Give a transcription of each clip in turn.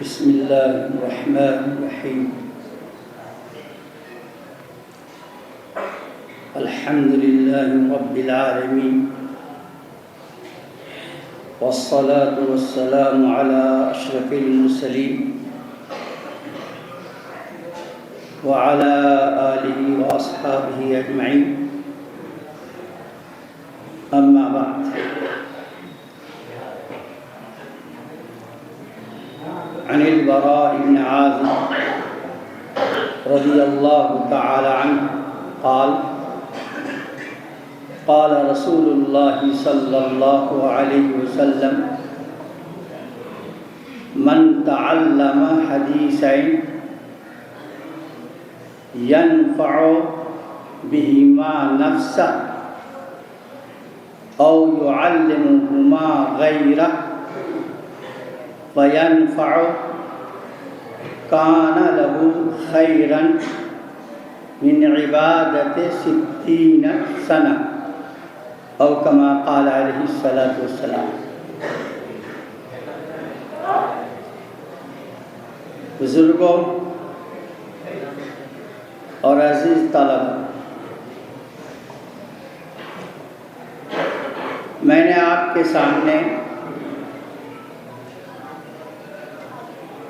بسم اللہ الرحمن الرحیم الحمد للہ رب العالمین والصلاة والسلام علی اشرف المرسلین وعلى آلہ واصحابہ اجمعین اما بعد عن البراء بن عازب رضی اللہ تعالی عنہ قال قال رسول اللہ صلی اللہ علیہ وسلم من تعلم حدیثین ينفع بهما نفسه أو يعلمهما غيره فينفع كان له خيرا من عبادة 60 سنة أو كما قال عليه الصلاة والسلام. بزرگوں اور عزیز طلبہ، میں نے آپ کے سامنے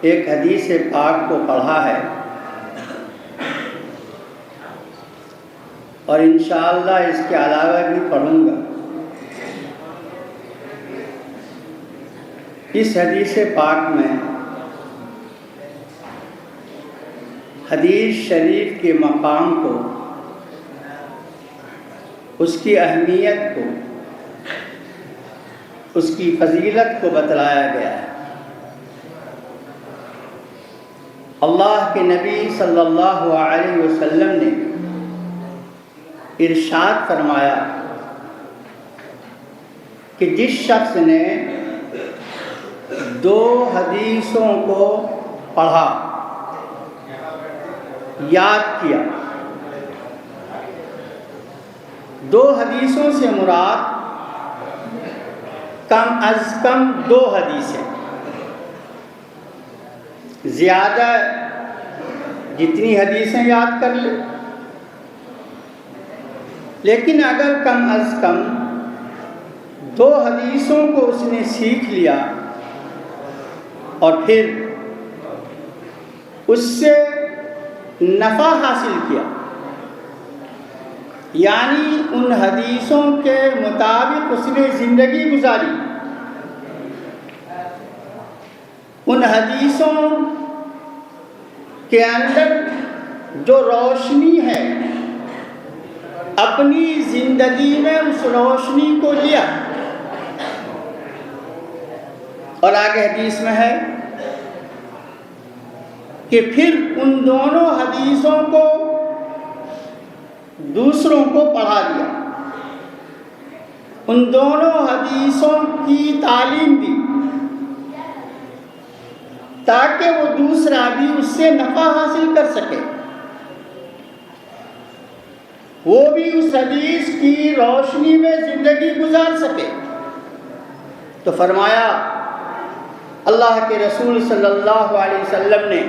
ایک حدیث پاک کو پڑھا ہے اور انشاءاللہ اس کے علاوہ بھی پڑھوں گا. اس حدیث پاک میں حدیث شریف کے مقام کو، اس کی اہمیت کو، اس کی فضیلت کو بتلایا گیا ہے. اللہ کے نبی صلی اللہ علیہ وسلم نے ارشاد فرمایا کہ جس شخص نے 2 حدیثوں کو پڑھا، یاد کیا. 2 حدیثوں سے مراد کم از کم 2 حدیثیں، زیادہ جتنی حدیثیں یاد کر لے، لیکن اگر کم از کم 2 حدیثوں کو اس نے سیکھ لیا اور پھر اس سے نفع حاصل کیا، یعنی ان حدیثوں کے مطابق اس نے زندگی گزاری، ان حدیثوں کے اندر جو روشنی ہے اپنی زندگی میں اس روشنی کو لیا. اور آگے حدیث میں ہے کہ پھر ان دونوں حدیثوں کو دوسروں کو پڑھا دیا، ان دونوں حدیثوں کی تعلیم دی تاکہ وہ دوسرا بھی اس سے نفع حاصل کر سکے، وہ بھی اس حدیث کی روشنی میں زندگی گزار سکے. تو فرمایا اللہ کے رسول صلی اللہ علیہ وسلم نے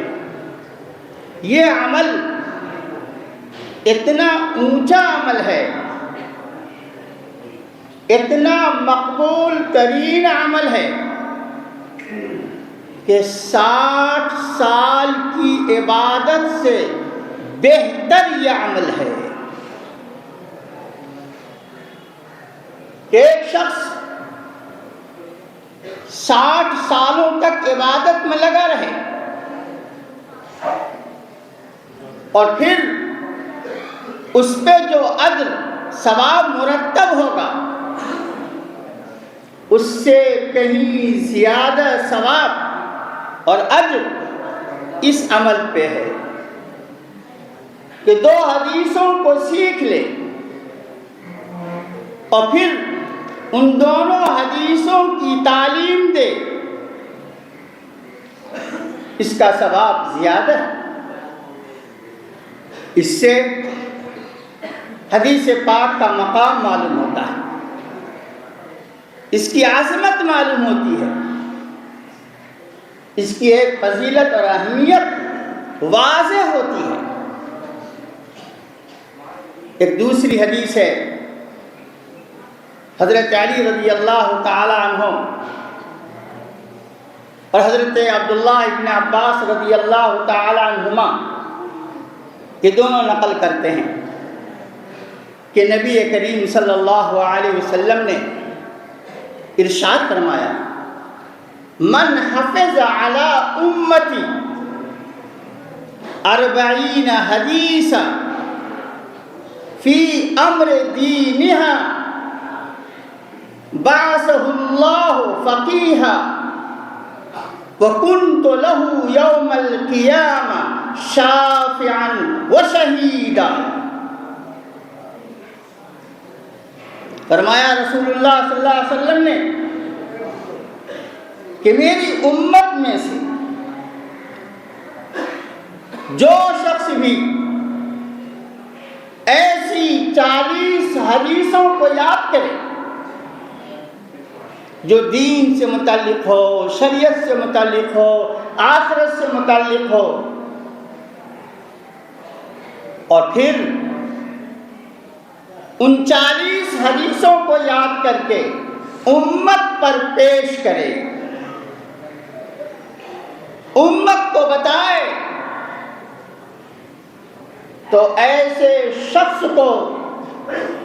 یہ عمل اتنا اونچا عمل ہے، اتنا مقبول ترین عمل ہے کہ 60 سال کی عبادت سے بہتر یہ عمل ہے کہ ایک شخص 60 سالوں تک عبادت میں لگا رہے اور پھر اس پہ جو اجر ثواب مرتب ہوگا اس سے کہیں زیادہ ثواب اور اجر اس عمل پہ ہے کہ 2 حدیثوں کو سیکھ لے اور پھر ان دونوں حدیثوں کی تعلیم دے، اس کا ثواب زیادہ ہے. اس سے حدیث پاک کا مقام معلوم ہوتا ہے، اس کی عظمت معلوم ہوتی ہے. اس کی ایک فضیلت اور اہمیت واضح ہوتی ہے۔ ایک دوسری حدیث ہے حضرت علی رضی اللہ تعالی عنہ اور حضرت عبداللہ ابن عباس رضی اللہ تعالی عنہما، یہ دونوں نقل کرتے ہیں کہ نبی کریم صلی اللہ علیہ وسلم نے ارشاد فرمایا، من حفظ علی امتی 40 حدیثا فی امر دینہا بعثہ اللہ فقیہا وکنت لہ یوم القیامہ شافعا وشہیدا۔ فرمایا رسول اللہ صلی اللہ علیہ وسلم نے کہ میری امت میں سے جو شخص بھی ایسی 40 حدیثوں کو یاد کرے جو دین سے متعلق ہو، شریعت سے متعلق ہو، آخرت سے متعلق ہو، اور پھر ان 40 حدیثوں کو یاد کر کے امت پر پیش کرے، امت کو بتائے، تو ایسے شخص کو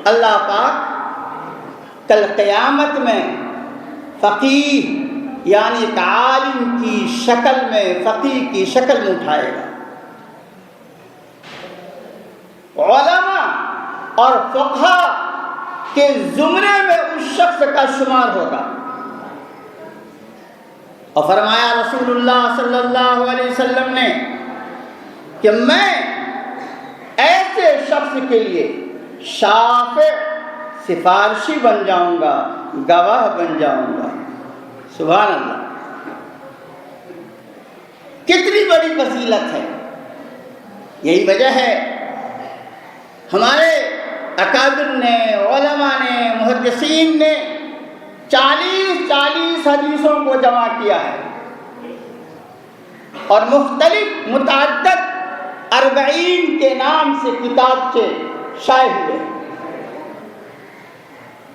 اللہ پاک کل قیامت میں فقیہ یعنی ایک عالم کی شکل میں، فقیہ کی شکل میں اٹھائے گا۔ علماء اور فقہا کے زمرے میں اس شخص کا شمار ہوگا۔ اور فرمایا رسول اللہ صلی اللہ علیہ وسلم نے کہ میں ایسے شخص کے لیے شافع سفارشی بن جاؤں گا، گواہ بن جاؤں گا۔ سبحان اللہ، کتنی بڑی فضیلت ہے۔ یہی وجہ ہے ہمارے اکابر نے، علماء نے، محدثین نے 40 حدیثوں کو جمع کیا ہے اور مختلف متعدد 40 کے نام سے کتابچے شائع ہوئے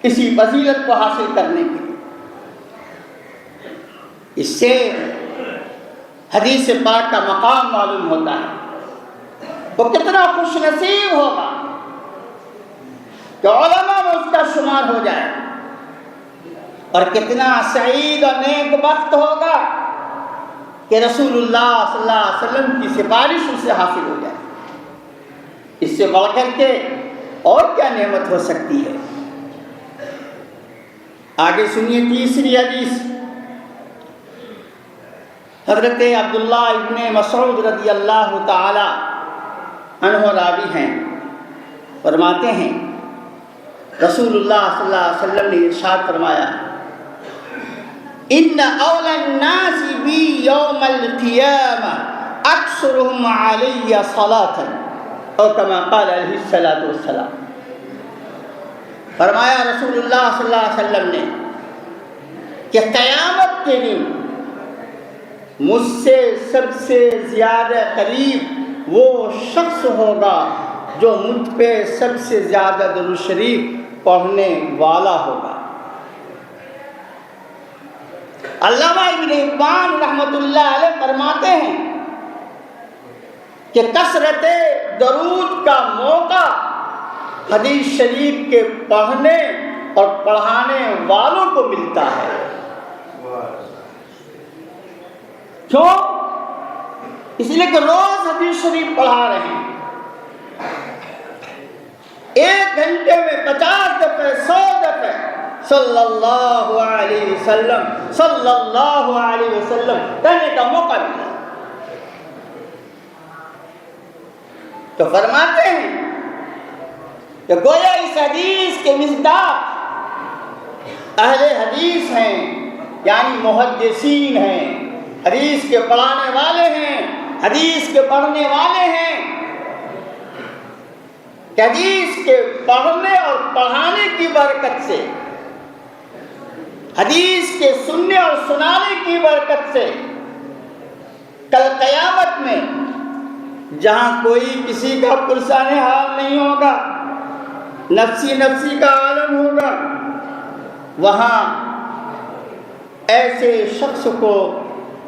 اسی فضیلت کو حاصل کرنے کے لیے۔ اس سے حدیث پاک کا مقام معلوم ہوتا ہے، وہ کتنا خوش نصیب ہوگا کہ علماء میں اس کا شمار ہو جائے، اور کتنا سعید اور نیک بخت ہوگا کہ رسول اللہ صلی اللہ علیہ وسلم کی سفارش اس سے حاصل ہو جائے۔ اس سے بڑھ کر کے اور کیا نعمت ہو سکتی ہے؟ آگے سنیے تیسری حدیث، حضرت عبداللہ ابن مسعود رضی اللہ تعالی عنہ راوی ہیں، فرماتے ہیں رسول اللہ صلی اللہ علیہ وسلم نے ارشاد فرمایا، ان اولی الناس بی یوم القیامہ اکثرهم علی صلاۃ، اور کما قال علیہ الصلاۃ والسلام۔ فرمایا رسول اللہ صلی اللہ علیہ وسلم نے کہ قیامت کے دن مجھ سے سب سے زیادہ قریب وہ شخص ہوگا جو مجھ پہ سب سے زیادہ درود شریف پڑھنے والا ہوگا۔ علامہ ابن حبان رحمۃ اللہ علیہ فرماتے ہیں کہ کثرت درود کا موقع حدیث شریف کے پڑھنے اور پڑھانے والوں کو ملتا ہے۔ کیوں؟ اس لیے کہ روز حدیث شریف پڑھا رہے ہیں، 1 گھنٹے میں 50 دفعہ 100 دفعہ صلی اللہ علیہ وسلم صلی اللہ علیہ وسلم کہنے کا موقع ملا۔ تو فرماتے ہیں کہ گویا اس حدیث کے مصداق اہل حدیث ہیں، یعنی محدثین ہیں، حدیث کے پڑھانے والے ہیں، حدیث کے پڑھنے والے ہیں، کہ حدیث کے پڑھنے اور پڑھانے کی برکت سے، حدیث کے سننے اور سنانے کی برکت سے جہاں کوئی کسی کا پرسان حال نہیں ہوگا، نفسی نفسی کا عالم ہوگا، وہاں ایسے شخص کو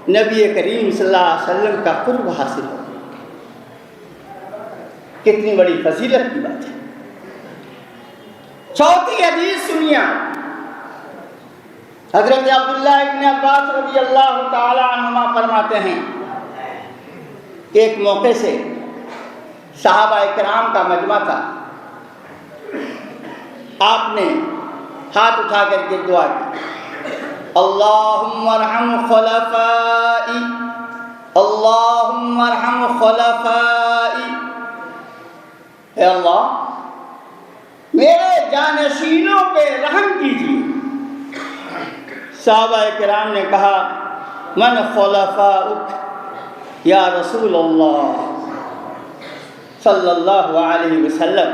نبی کریم صلی اللہ علیہ وسلم کا قرب حاصل ہوگا۔ کتنی بڑی فضیلت کی بات ہے۔ چوتھی حدیث سنیا، حضرت عبداللہ ابن عباس رضی اللہ تعالی عنہما فرماتے ہیں کہ ایک موقع سے صحابہ کرام کا مجمع تھا، آپ نے ہاتھ اٹھا کر کے دعا کی، اللہم ارحم خلفائی، اللہم ارحم خلفائی، اے اللہ میرے جانشینوں پہ رحم کیجیے۔ صحابہ کرام نے کہا، من خلفاؤک یا رسول اللہ صلی اللہ علیہ وسلم،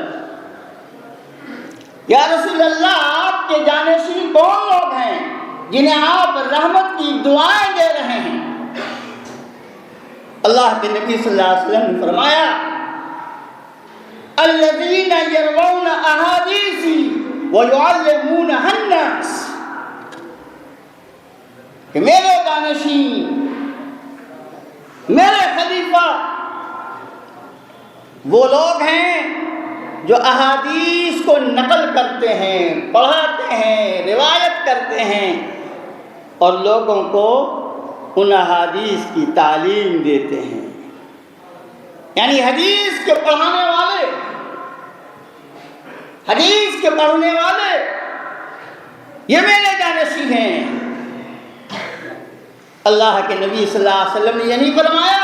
یا رسول اللہ آپ کے جانشین کون لوگ ہیں جنہیں آپ رحمت کی دعائیں دے رہے ہیں؟ اللہ کے نبی صلی اللہ علیہ وسلم نے فرمایا، الذین یروون احادیثی ویعلمونها الناس، کہ میرے جانشین، میرے خلیفہ وہ لوگ ہیں جو احادیث کو نقل کرتے ہیں، پڑھاتے ہیں، روایت کرتے ہیں اور لوگوں کو ان احادیث کی تعلیم دیتے ہیں۔ یعنی حدیث کے پڑھانے والے، حدیث کے پڑھنے والے یہ میرے جانشین ہیں۔ اللہ کے نبی صلی اللہ علیہ وسلم نے یہ نہیں فرمایا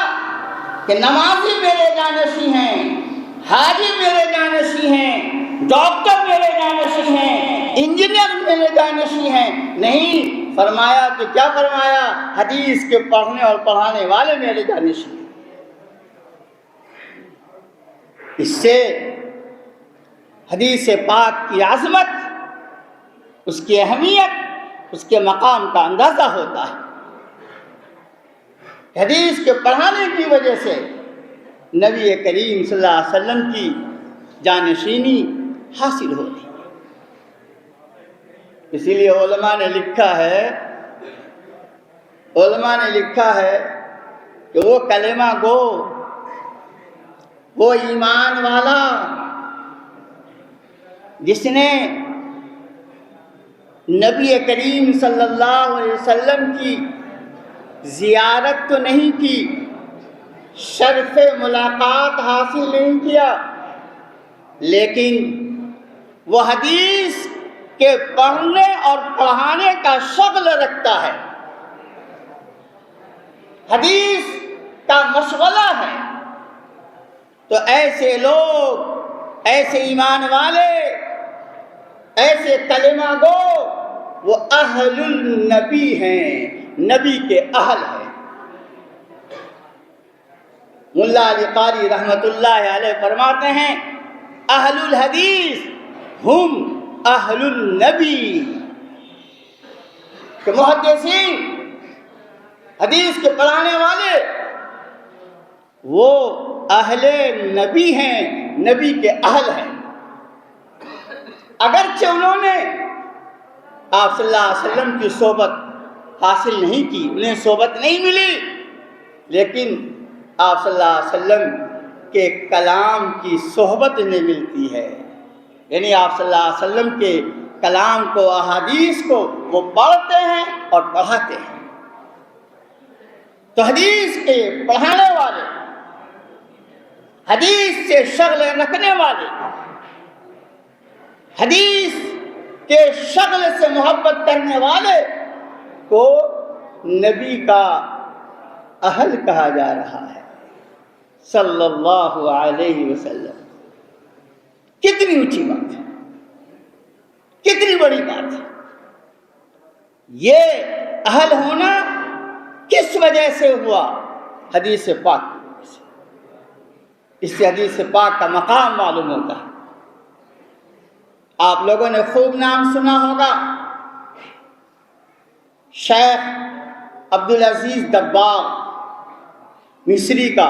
کہ نمازی میرے جانشین ہیں، حاجی میرے جانشین ہیں، ڈاکٹر میرے جانشین ہیں، انجینئر میرے جانشین ہیں، نہیں، فرمایا کہ کیا فرمایا؟ حدیث کے پڑھنے اور پڑھانے والے میرے جانشین ہیں۔ اس سے حدیث پاک کی عظمت، اس کی اہمیت، اس کے مقام کا اندازہ ہوتا ہے۔ حدیث کے پڑھانے کی وجہ سے نبی کریم صلی اللہ علیہ وسلم کی جانشینی حاصل ہوتی ہے۔ اسی لیے علماء نے لکھا ہے کہ وہ کلمہ گو، وہ ایمان والا جس نے نبی کریم صلی اللہ علیہ وسلم کی زیارت تو نہیں کی، شرف ملاقات حاصل نہیں کیا، لیکن وہ حدیث کے پڑھنے اور پڑھانے کا شغل رکھتا ہے، حدیث کا مشغلہ ہے، تو ایسے لوگ، ایسے ایمان والے، ایسے کلمہ گو وہ اہل النبی ہیں، نبی کے اہل ہیں۔ ملا علی قاری رحمت اللہ علیہ فرماتے ہیں، اہل الحدیث ہم اہل النبی، کہ محدثین، حدیث کے پڑھانے والے وہ اہل نبی ہیں، نبی کے اہل ہیں۔ اگرچہ انہوں نے آپ صلی اللہ علیہ وسلم کی صحبت حاصل نہیں کی، انہیں صحبت نہیں ملی، لیکن آپ صلی اللہ علیہ وسلم کے کلام کی صحبت انہیں ملتی ہے۔ یعنی آپ صلی اللہ علیہ وسلم کے کلام کو، احادیث کو وہ پڑھتے ہیں اور پڑھاتے ہیں۔ تو حدیث کے پڑھانے والے، حدیث سے شغل رکھنے والے، حدیث کے شغل سے محبت کرنے والے کو نبی کا اہل کہا جا رہا ہے صلی اللہ علیہ وسلم۔ کتنی اونچی بات ہے، کتنی بڑی بات ہے۔ یہ اہل ہونا کس وجہ سے ہوا؟ حدیث پاک کی وجہ سے۔ اس سے حدیث پاک کا مقام معلوم ہوتا ہے۔ آپ لوگوں نے خوب نام سنا ہوگا شیخ عبدالعزیز دباغ مصری کا،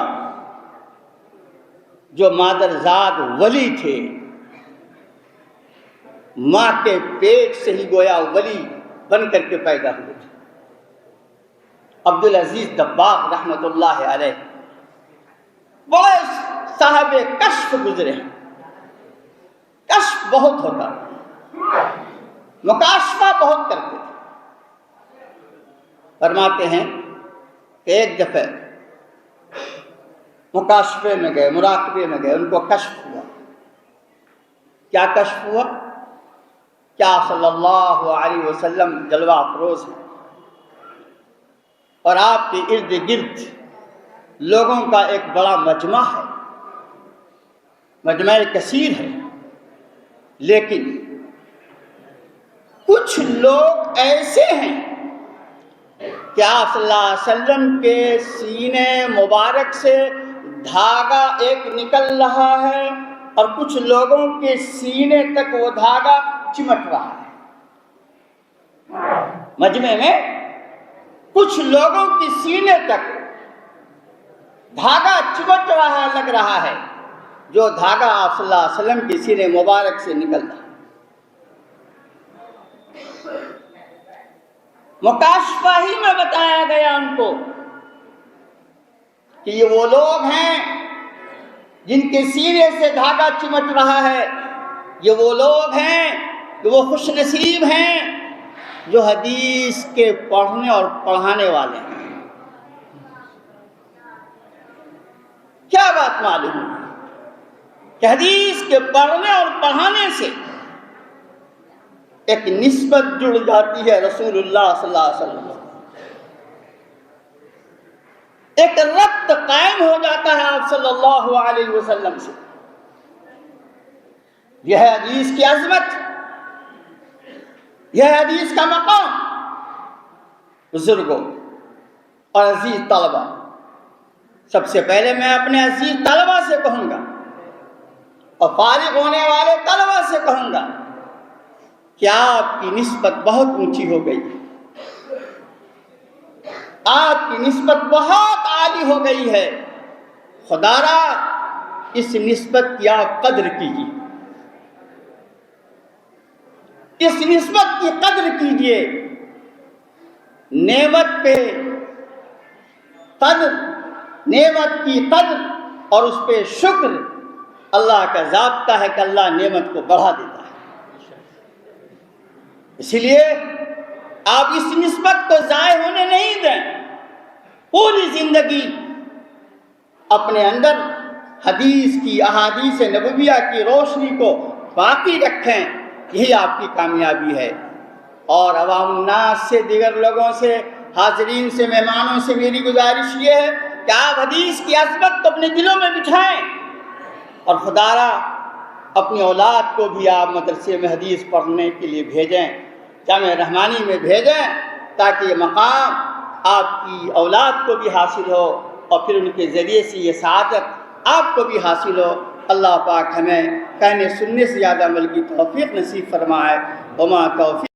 جو مادرزاد ولی تھے، ماں کے پیٹ سے ہی گویا ولی بن کر کے پیدا ہوئے تھے۔ عبدالعزیز دباغ رحمۃ اللہ علیہ بڑے صاحب کشف گزرے ہیں، کشف بہت ہوتا، مکاشفہ بہت کرتے تھے۔ فرماتے ہیں کہ ایک دفعہ مکاشفے میں گئے، مراقبے میں گئے، ان کو کشف ہوا۔ کیا کشف ہوا؟ کیا صلی اللہ علیہ وسلم جلوہ افروز ہیں اور آپ کے ارد گرد لوگوں کا ایک بڑا مجمع ہے، مجمع کثیر ہے، لیکن کچھ لوگ ایسے ہیں کہ آپ صلی اللہ علیہ وسلم کے سینے مبارک سے دھاگا ایک نکل رہا ہے اور کچھ لوگوں کے سینے تک وہ دھاگا چمٹ رہا ہے۔ مجمع میں کچھ لوگوں کے سینے تک دھاگا چمٹ رہا لگ رہا ہے، جو دھاگا آپ صلی اللہ علیہ وسلم کے سینے مبارک سے نکل رہا ہے۔ مکاشفہ ہی میں بتایا گیا ان کو کہ یہ وہ لوگ ہیں جن کے سینے سے دھاگا چمٹ رہا ہے، یہ وہ لوگ ہیں کہ وہ خوش نصیب ہیں جو حدیث کے پڑھنے اور پڑھانے والے ہیں۔ کیا بات معلوم ہے کہ حدیث کے پڑھنے اور پڑھانے سے ایک نسبت جڑ جاتی ہے رسول اللہ صلی اللہ علیہ وسلم، ایک ربط قائم ہو جاتا ہے آپ صلی اللہ علیہ وسلم سے۔ یہ ہے حدیث کی عظمت، یہ ہے حدیث کا مقام۔ بزرگوں اور عزیز طلبہ، سب سے پہلے میں اپنے عزیز طلبہ سے کہوں گا اور فارغ ہونے والے طلبہ سے کہوں گا کہ آپ کی نسبت بہت اونچی ہو گئی، آپ کی نسبت بہت عالی ہو گئی ہے۔ خدا را اس نسبت کی آپ قدر کیجیے، اس نسبت کی قدر کیجیے۔ نعمت پہ قدر، نعمت کی قدر اور اس پہ شکر اللہ کا ضابطہ ہے کہ اللہ نعمت کو بڑھا دیتا ہے۔ اسی لیے آپ اس نسبت کو ضائع ہونے نہیں دیں، پوری زندگی اپنے اندر حدیث کی، احادیث نبویہ کی روشنی کو باقی رکھیں، یہی آپ کی کامیابی ہے۔ اور عوام الناس سے، دیگر لوگوں سے، حاضرین سے، مہمانوں سے میری گزارش یہ ہے کہ آپ حدیث کی عظمت کو اپنے دلوں میں بٹھائیں اور خدا را اپنی اولاد کو بھی آپ مدرسے میں حدیث پڑھنے کے لیے بھیجیں، جامعہ رحمانی میں بھیجیں، تاکہ یہ مقام آپ کی اولاد کو بھی حاصل ہو اور پھر ان کے ذریعے سے یہ سعادت آپ کو بھی حاصل ہو۔ اللہ پاک ہمیں کہنے سننے سے زیادہ عمل کی توفیق نصیب فرمائے۔ وما توفیق